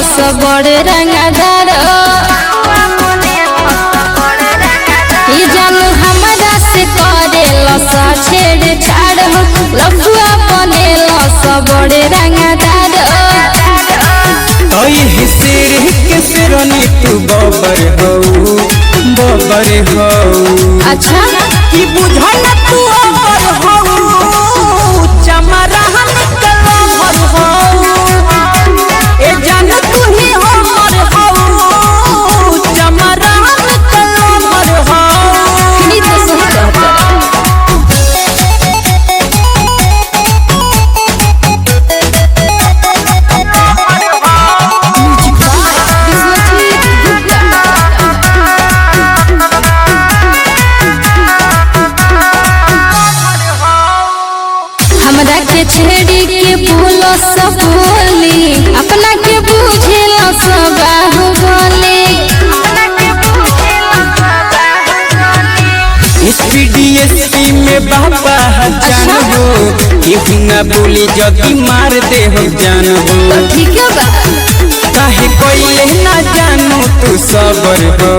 सब बड़े रंगदार जान हमारा से करेला सा छेड़ छाड़ लफुआ बनेला सब बड़े रंगदार शेर के शेरनी तू बबर हो अच्छा कि बुझल तू अबर हो चमरा हम कलर हो ए जान तू ही हमर हो चमरा हम कलर हो फिर तो सही कहता हमरा के छेड़ी के बोलो सब बोली अपना के बुझेला सब बाहुबली SPDSP में बाबा जान हो केहू ना बोली जदी मार दे हो जान हो ठीक है बा काहे कोई ना जानू तू सबर हो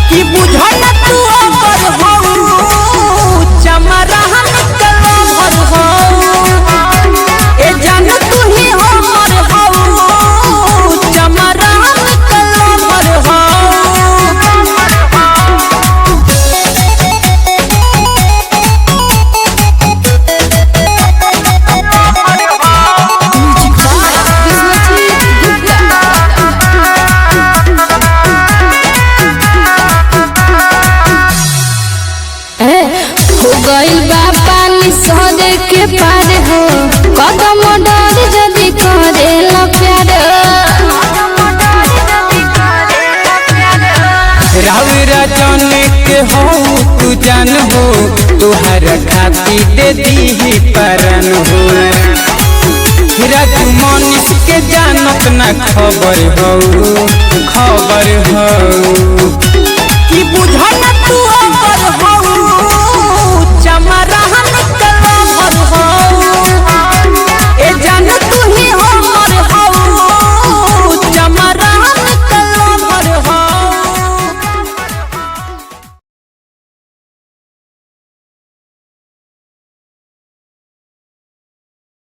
कि बुझल तू अबर हो चमरा हम कलर हो ए जान तू ही हमर हो चमरा हम कलर हो हो गइल बा पानी सदे के पार हो कदम डर जदी करेला प्यार रावरा जाने के हो तू जान हो तुहर खाती दे दी परन हो राजू मनीष के जानत ना खबर हो कि बुझल तू